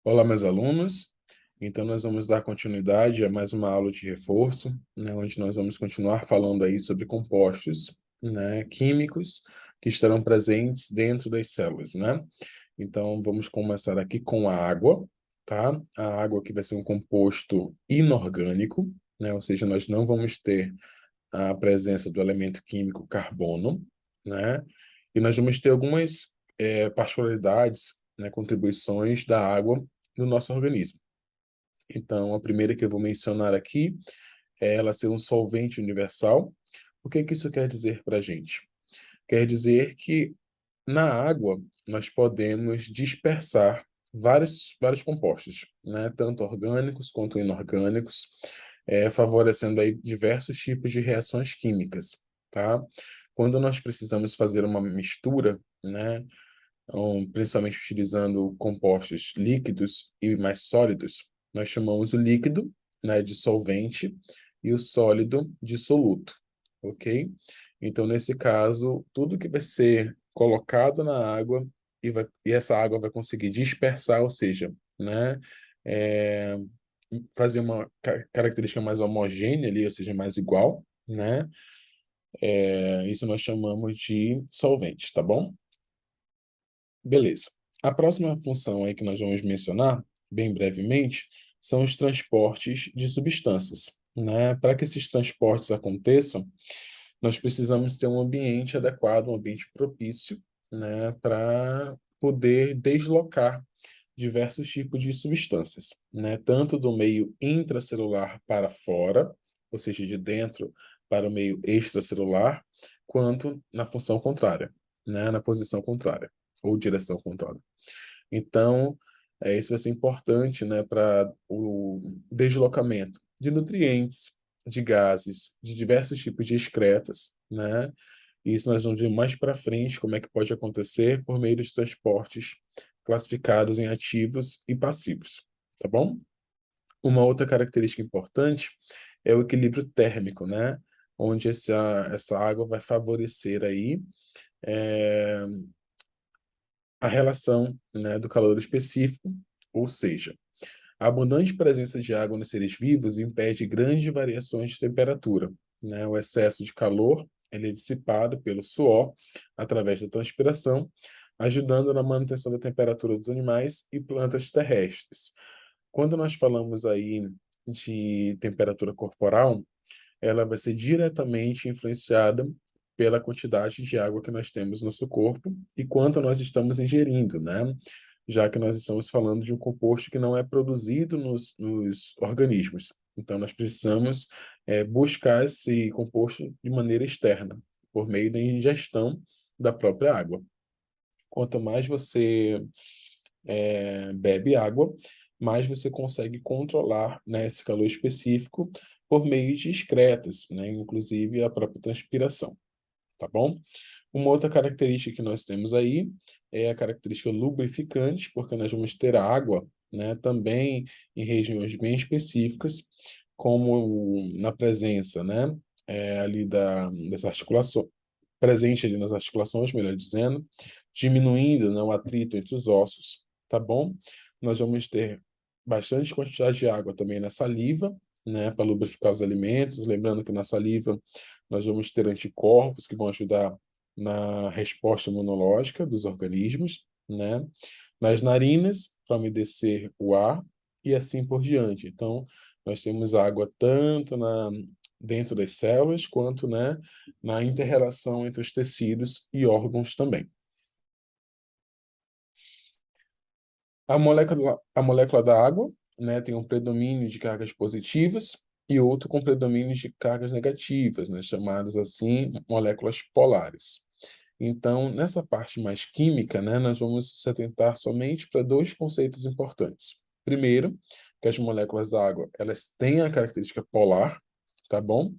Olá, meus alunos. Então, nós vamos dar continuidade a mais uma aula de reforço, né, onde nós vamos continuar falando aí sobre compostos, né, químicos que estarão presentes dentro das células, né? Então, vamos começar aqui com a água, tá? A água aqui vai ser um composto inorgânico, né? Ou seja, nós não vamos ter a presença do elemento químico carbono, né? E nós vamos ter algumas particularidades, né, contribuições da água no nosso organismo. Então, a primeira que eu vou mencionar aqui é ela ser um solvente universal. O que que isso quer dizer para a gente? Quer dizer que na água nós podemos dispersar vários compostos, né? Tanto orgânicos quanto inorgânicos, favorecendo aí diversos tipos de reações químicas, tá? Quando nós precisamos fazer uma mistura, né? Principalmente utilizando compostos líquidos e mais sólidos, nós chamamos o líquido, né, de solvente e o sólido de soluto, ok? Então, nesse caso, tudo que vai ser colocado na água e essa água vai conseguir dispersar, ou seja, né, é, fazer uma característica mais homogênea ali, ou seja, mais igual, né? Isso nós chamamos de solvente, tá bom? Beleza. A próxima função aí que nós vamos mencionar, bem brevemente, são os transportes de substâncias, né? Para que esses transportes aconteçam, nós precisamos ter um ambiente adequado, um ambiente propício, né, para poder deslocar diversos tipos de substâncias, né? Tanto do meio intracelular para fora, ou seja, de dentro para o meio extracelular, quanto na função contrária, né, na posição contrária ou direção contrária. Então, isso vai ser importante, né, para o deslocamento de nutrientes, de gases, de diversos tipos de excretas, né? E isso nós vamos ver mais para frente como é que pode acontecer por meio dos transportes classificados em ativos e passivos, tá bom? Uma outra característica importante é o equilíbrio térmico, né? Onde essa água vai favorecer aí eh, a relação, né, do calor específico, ou seja, a abundante presença de água nos seres vivos impede grandes variações de temperatura, né? O excesso de calor, ele é dissipado pelo suor através da transpiração, ajudando na manutenção da temperatura dos animais e plantas terrestres. Quando nós falamos aí de temperatura corporal, ela vai ser diretamente influenciada pela quantidade de água que nós temos no nosso corpo e quanto nós estamos ingerindo, né? Já que nós estamos falando de um composto que não é produzido nos organismos. Então, nós precisamos buscar esse composto de maneira externa, por meio da ingestão da própria água. Quanto mais você bebe água, mais você consegue controlar, né, esse calor específico por meio de excretas, né, inclusive a própria transpiração, tá bom? Uma outra característica que nós temos aí é a característica lubrificante, porque nós vamos ter água, né, também em regiões bem específicas, como na presença, né, ali das articulações, presente ali nas articulações, melhor dizendo, diminuindo, né, o atrito entre os ossos, tá bom? Nós vamos ter bastante quantidade de água também na saliva, né, para lubrificar os alimentos. Lembrando que na saliva nós vamos ter anticorpos que vão ajudar na resposta imunológica dos organismos, né? Nas narinas, para umedecer o ar e assim por diante. Então, nós temos água tanto dentro das células, quanto, né, na inter-relação entre os tecidos e órgãos também. A molécula da água, né, tem um predomínio de cargas positivas e outro com predomínio de cargas negativas, né, chamadas assim moléculas polares. Então, nessa parte mais química, né, nós vamos se atentar somente para dois conceitos importantes. Primeiro, que as moléculas da água, elas têm a característica polar, tá bom?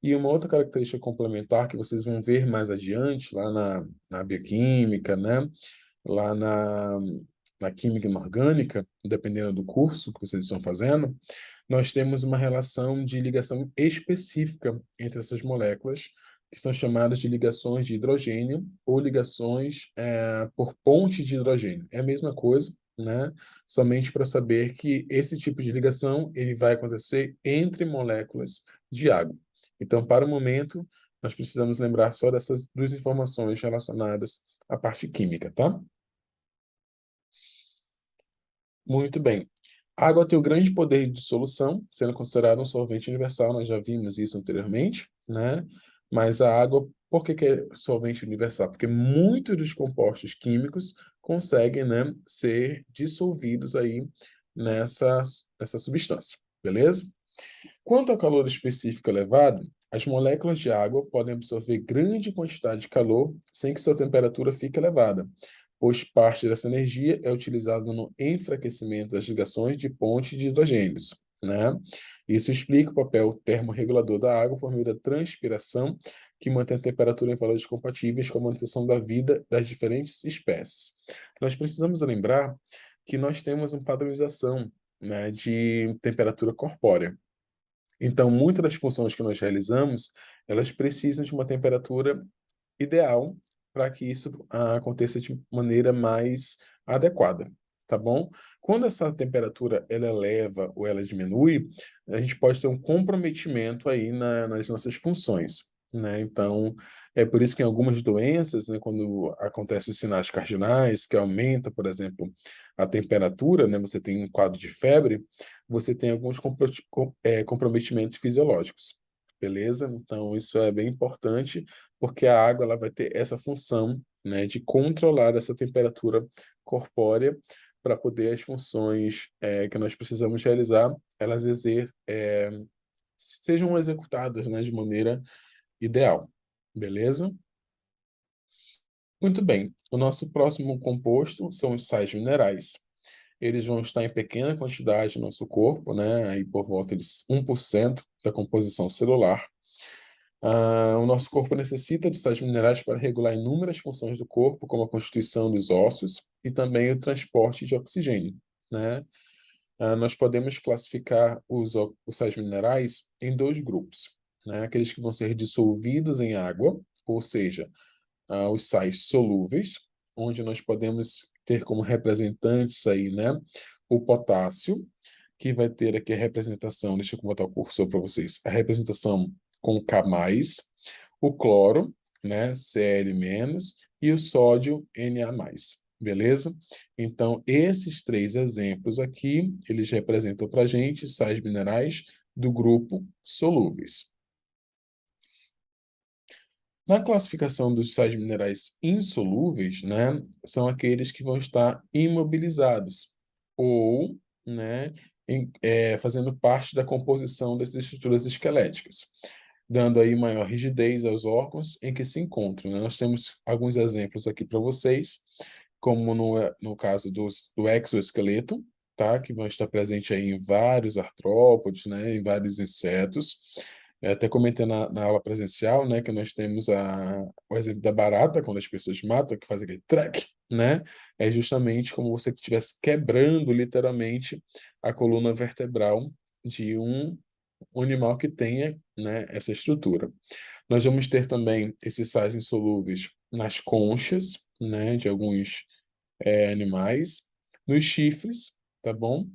E uma outra característica complementar que vocês vão ver mais adiante, lá na bioquímica, né, lá na química inorgânica, dependendo do curso que vocês estão fazendo, nós temos uma relação de ligação específica entre essas moléculas, que são chamadas de ligações de hidrogênio ou ligações por ponte de hidrogênio. É a mesma coisa, né? Somente para saber que esse tipo de ligação ele vai acontecer entre moléculas de água. Então, para o momento, nós precisamos lembrar só dessas duas informações relacionadas à parte química, tá? Muito bem. A água tem um grande poder de dissolução, sendo considerada um solvente universal, nós já vimos isso anteriormente, né? Mas a água, por que que é solvente universal? Porque muitos dos compostos químicos conseguem, né, ser dissolvidos aí nessa substância, beleza? Quanto ao calor específico elevado, as moléculas de água podem absorver grande quantidade de calor sem que sua temperatura fique elevada, pois parte dessa energia é utilizada no enfraquecimento das ligações de ponte de hidrogênios, né? Isso explica o papel termorregulador da água por meio da transpiração, que mantém a temperatura em valores compatíveis com a manutenção da vida das diferentes espécies. Nós precisamos lembrar que nós temos uma padronização, né, de temperatura corpórea. Então, muitas das funções que nós realizamos, elas precisam de uma temperatura ideal para que isso aconteça de maneira mais adequada, tá bom? Quando essa temperatura ela eleva ou ela diminui, a gente pode ter um comprometimento aí nas nossas funções, né? Então, é por isso que em algumas doenças, né, quando acontecem os sinais cardinais, que aumenta, por exemplo, a temperatura, né, você tem um quadro de febre, você tem alguns comprometimentos fisiológicos, beleza? Então, isso é bem importante porque a água ela vai ter essa função, né, de controlar essa temperatura corpórea para poder as funções que nós precisamos realizar, elas sejam executadas, né, de maneira ideal. Beleza? Muito bem. O nosso próximo composto são os sais minerais. Eles vão estar em pequena quantidade no nosso corpo, né, aí por volta de 1% da composição celular. O nosso corpo necessita de sais minerais para regular inúmeras funções do corpo, como a constituição dos ossos e também o transporte de oxigênio, né? Nós podemos classificar os sais minerais em dois grupos, né? Aqueles que vão ser dissolvidos em água, ou seja, os sais solúveis, onde nós podemos ter como representantes aí, né, o potássio, que vai ter aqui a representação, deixa eu botar o cursor para vocês, a representação com K+, o cloro, né, Cl-, e o sódio, Na+, beleza? Então, esses três exemplos aqui, eles representam para a gente sais minerais do grupo solúveis. Na classificação dos sais minerais insolúveis, né, são aqueles que vão estar imobilizados ou, né, fazendo parte da composição das estruturas esqueléticas, dando aí maior rigidez aos órgãos em que se encontram, né? Nós temos alguns exemplos aqui para vocês, como no caso do exoesqueleto, tá? Que vão estar presentes aí em vários artrópodes, né, em vários insetos. Eu até comentei na aula presencial, né, que nós temos o exemplo da barata, quando as pessoas matam, que faz aquele track, né? É justamente como você estivesse quebrando literalmente a coluna vertebral de um animal que tenha, né, essa estrutura. Nós vamos ter também esses sais insolúveis nas conchas, né, de alguns animais, nos chifres, tá bom?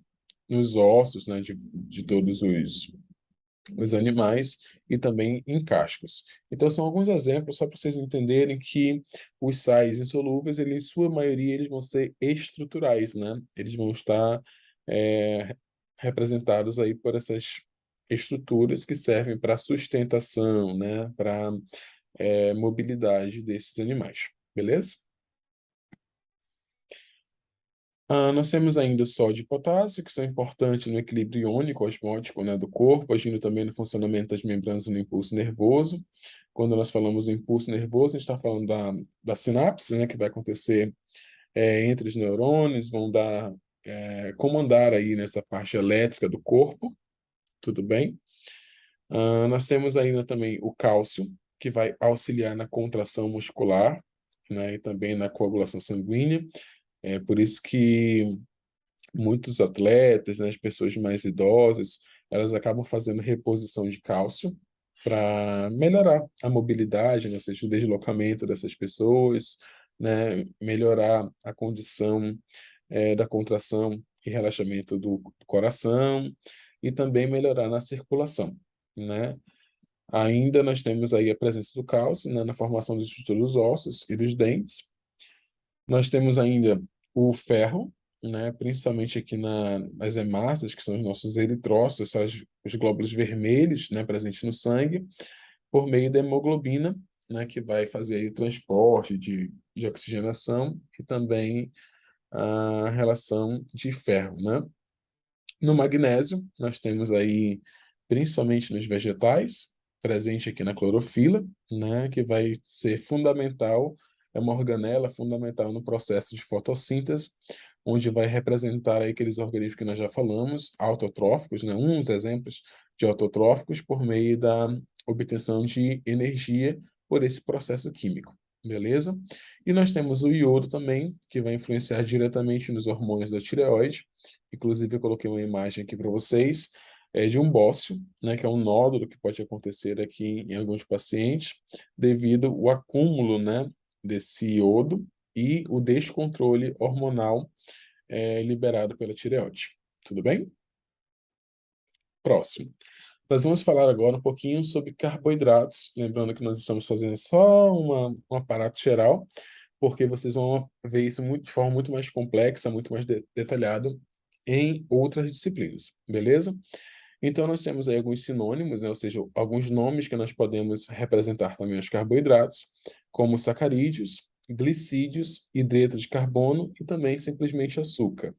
Nos ossos, né, de todos os animais e também em cascos. Então são alguns exemplos só para vocês entenderem que os sais insolúveis, eles, em sua maioria, eles vão ser estruturais, né? Eles vão estar é, representados aí por essas estruturas que servem para sustentação, né? Para mobilidade desses animais, beleza? Nós temos ainda o sódio e potássio, que são importantes no equilíbrio iônico osmótico, né, do corpo, agindo também no funcionamento das membranas e no impulso nervoso. Quando nós falamos do impulso nervoso, a gente está falando da sinapse, né, que vai acontecer entre os neurônios, vão comandar aí nessa parte elétrica do corpo, tudo bem? Nós temos ainda também o cálcio, que vai auxiliar na contração muscular, né, e também na coagulação sanguínea. É por isso que muitos atletas, né, as pessoas mais idosas, elas acabam fazendo reposição de cálcio para melhorar a mobilidade, né, ou seja, o deslocamento dessas pessoas, né, melhorar a condição da contração e relaxamento do coração, e também melhorar na circulação, né? Ainda nós temos aí a presença do cálcio, né, na formação da estrutura dos ossos e dos dentes. Nós temos ainda o ferro, né, principalmente aqui nas hemácias, que são os nossos eritrócitos, são os glóbulos vermelhos, né, presentes no sangue, por meio da hemoglobina, né, que vai fazer aí o transporte de oxigenação e também a relação de ferro, né? No magnésio, nós temos aí, principalmente nos vegetais, presente aqui na clorofila, né, que vai ser fundamental, é uma organela fundamental no processo de fotossíntese, onde vai representar aí aqueles organismos que nós já falamos, autotróficos, né, uns exemplos de autotróficos por meio da obtenção de energia por esse processo químico, beleza? E nós temos o iodo também, que vai influenciar diretamente nos hormônios da tireoide. Inclusive, eu coloquei uma imagem aqui para vocês, de um bócio, né, que é um nódulo que pode acontecer aqui em alguns pacientes, devido ao acúmulo, né, desse iodo e o descontrole hormonal liberado pela tireoide. Tudo bem? Próximo. Nós vamos falar agora um pouquinho sobre carboidratos, lembrando que nós estamos fazendo só um aparato geral, porque vocês vão ver isso de forma muito mais complexa, muito mais detalhada em outras disciplinas, beleza? Então, nós temos aí alguns sinônimos, né? Ou seja, alguns nomes que nós podemos representar também os carboidratos, como sacarídeos, glicídios, hidreto de carbono e também simplesmente açúcar.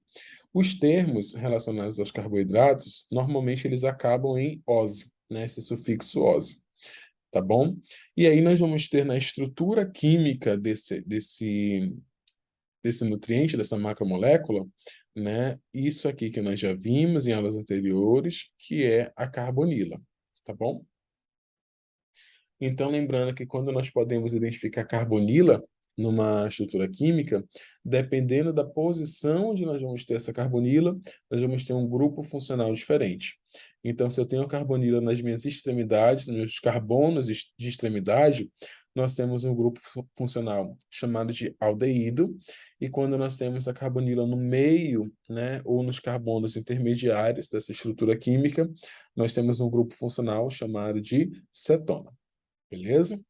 Os termos relacionados aos carboidratos, normalmente eles acabam em "ose", né? Esse sufixo "ose", tá bom? E aí nós vamos ter na estrutura química desse nutriente, dessa macromolécula, né? Isso aqui que nós já vimos em aulas anteriores, que é a carbonila, tá bom? Então, lembrando que quando nós podemos identificar carbonila numa estrutura química, dependendo da posição onde nós vamos ter essa carbonila, nós vamos ter um grupo funcional diferente. Então, se eu tenho carbonila nas minhas extremidades, nos meus carbonos de extremidade, nós temos um grupo funcional chamado de aldeído, e quando nós temos a carbonila no meio, né, ou nos carbonos intermediários dessa estrutura química, nós temos um grupo funcional chamado de cetona. Beleza?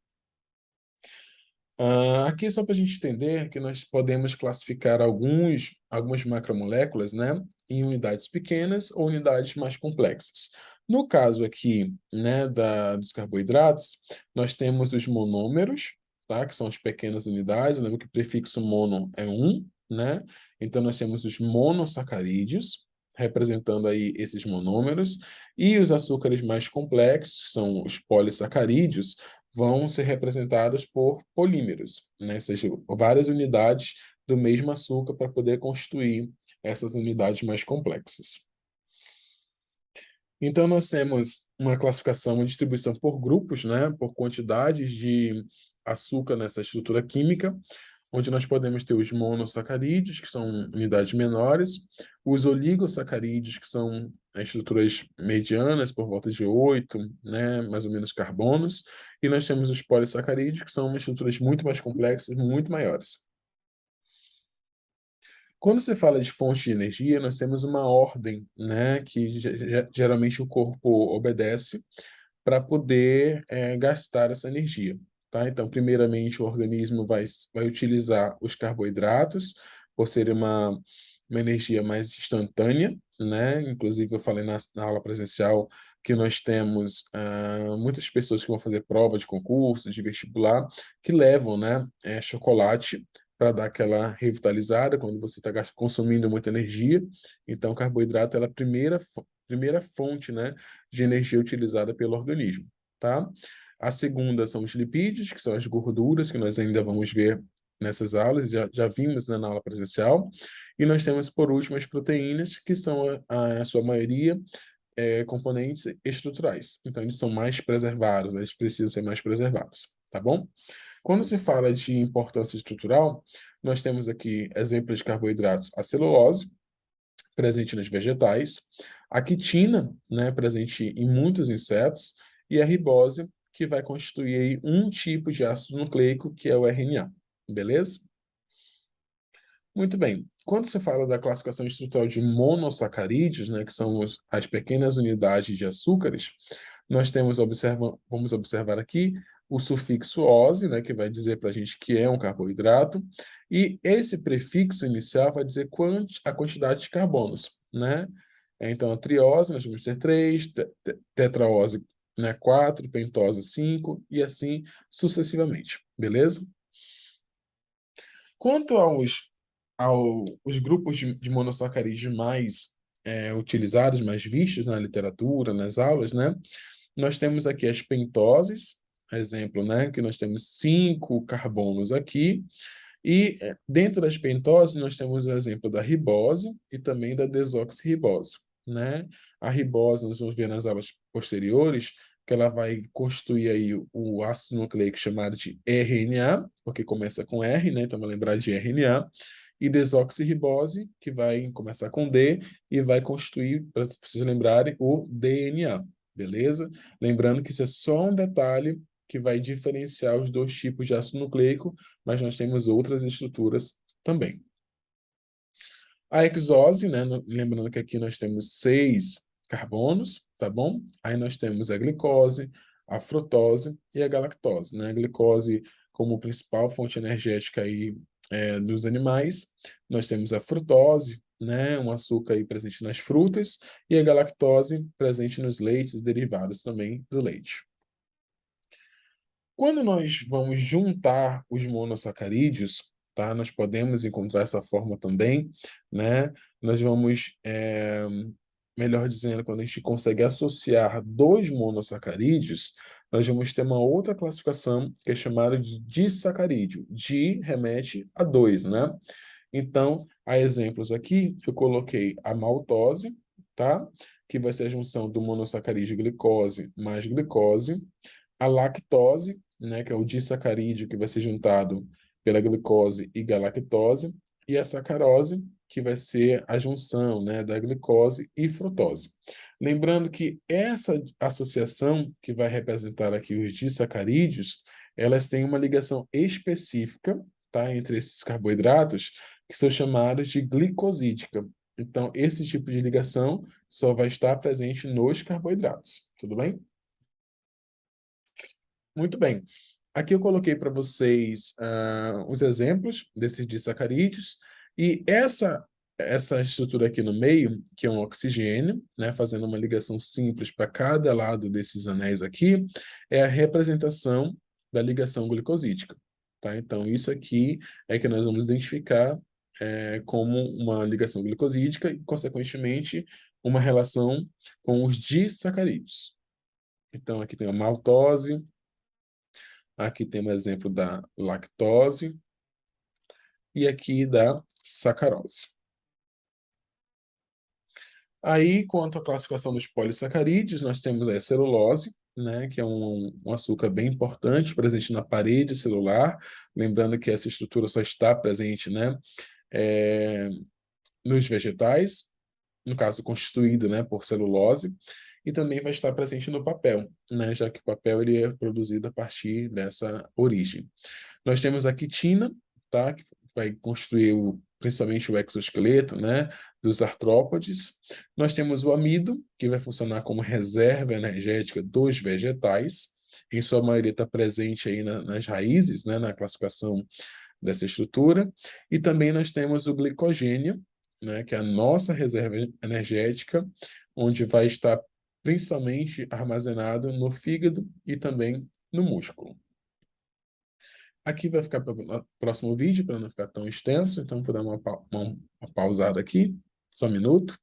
Aqui só para a gente entender que nós podemos classificar algumas macromoléculas, né, em unidades pequenas ou unidades mais complexas. No caso aqui, né, dos carboidratos, nós temos os monômeros, tá, que são as pequenas unidades. Lembra que o prefixo mono é um, né? Então nós temos os monossacarídeos, representando aí esses monômeros, e os açúcares mais complexos, que são os polissacarídeos, vão ser representados por polímeros, né? Ou seja, várias unidades do mesmo açúcar para poder constituir essas unidades mais complexas. Então, nós temos uma classificação, uma distribuição por grupos, né? Por quantidades de açúcar nessa estrutura química, onde nós podemos ter os monossacarídeos, que são unidades menores, os oligosacarídeos, que são estruturas medianas, por volta de 8, né, mais ou menos carbonos, e nós temos os polissacarídeos, que são estruturas muito mais complexas, muito maiores. Quando você fala de fonte de energia, nós temos uma ordem, né, que geralmente o corpo obedece para poder gastar essa energia. Tá? Então, primeiramente, o organismo vai utilizar os carboidratos, por ser uma energia mais instantânea, né? Inclusive, eu falei na aula presencial que nós temos muitas pessoas que vão fazer prova de concurso, de vestibular, que levam, né, chocolate para dar aquela revitalizada quando você está consumindo muita energia. Então, o carboidrato é a primeira fonte, né, de energia utilizada pelo organismo, tá? A segunda são os lipídios, que são as gorduras, que nós ainda vamos ver nessas aulas, já vimos, né, na aula presencial. E nós temos, por último, as proteínas, que são, a sua maioria, componentes estruturais. Então, eles são mais preservados, eles precisam ser mais preservados, tá bom? Quando se fala de importância estrutural, nós temos aqui exemplos de carboidratos: a celulose, presente nos vegetais, a quitina, né, presente em muitos insetos, e a ribose, que vai constituir aí um tipo de ácido nucleico, que é o RNA. Beleza? Muito bem. Quando você fala da classificação estrutural de monossacarídeos, né, que são as pequenas unidades de açúcares, nós temos, vamos observar aqui, o sufixo -ose, né, que vai dizer para a gente que é um carboidrato, e esse prefixo inicial vai dizer a quantidade de carbonos, né? Então, a triose, nós vamos ter 3, tetraose, né, 4, pentose, 5, e assim sucessivamente, beleza? Quanto os grupos de monossacarídeos mais utilizados, mais vistos na literatura, nas aulas, né? Nós temos aqui as pentoses, exemplo, né? Que nós temos 5 carbonos aqui, e dentro das pentoses nós temos o exemplo da ribose e também da desoxirribose, né? A ribose, nós vamos ver nas aulas posteriores, que ela vai constituir aí o ácido nucleico chamado de RNA, porque começa com R, né? Então, vamos lembrar de RNA. E desoxirribose, que vai começar com D e vai constituir, para vocês lembrarem, o DNA, beleza? Lembrando que isso é só um detalhe que vai diferenciar os dois tipos de ácido nucleico, mas nós temos outras estruturas também. A hexose, né? Lembrando que aqui nós temos 6 carbonos, tá bom? Aí nós temos a glicose, a frutose e a galactose, né? A glicose como principal fonte energética aí, nos animais. Nós temos a frutose, né? Um açúcar aí presente nas frutas, e a galactose presente nos leites derivados também do leite. Quando nós vamos juntar os monossacarídeos, tá? Nós podemos encontrar essa forma também, né? Nós vamos, melhor dizendo, quando a gente consegue associar 2 monossacarídeos, nós vamos ter uma outra classificação que é chamada de disacarídeo. Di remete a 2, né? Então, há exemplos aqui, eu coloquei a maltose, tá? Que vai ser a junção do monossacarídeo glicose mais glicose, a lactose, né, que é o disacarídeo que vai ser juntado pela glicose e galactose, e a sacarose, que vai ser a junção, né, da glicose e frutose. Lembrando que essa associação que vai representar aqui os disacarídeos, elas têm uma ligação específica, tá, entre esses carboidratos, que são chamados de glicosídica. Então, esse tipo de ligação só vai estar presente nos carboidratos. Tudo bem? Muito bem. Aqui eu coloquei para vocês os exemplos desses disacarídeos, e essa estrutura aqui no meio, que é um oxigênio, né, fazendo uma ligação simples para cada lado desses anéis aqui, é a representação da ligação glicosídica. Tá? Então, isso aqui é que nós vamos identificar como uma ligação glicosídica e, consequentemente, uma relação com os disacarídeos. Então, aqui tem a maltose. Aqui tem um exemplo da lactose e aqui da sacarose. Aí, quanto à classificação dos polissacarídeos, nós temos a celulose, né, que é um açúcar bem importante, presente na parede celular. Lembrando que essa estrutura só está presente, né, nos vegetais, no caso constituído, né, por celulose, e também vai estar presente no papel, né, já que o papel ele é produzido a partir dessa origem. Nós temos a quitina, tá? Que vai constituir principalmente o exoesqueleto, né, dos artrópodes. Nós temos o amido, que vai funcionar como reserva energética dos vegetais. Em sua maioria está presente aí nas raízes, né, na classificação dessa estrutura. E também nós temos o glicogênio, né, que é a nossa reserva energética, onde vai estar principalmente armazenado no fígado e também no músculo. Aqui vai ficar para o próximo vídeo, para não ficar tão extenso, então vou dar uma pausada aqui, só um minuto.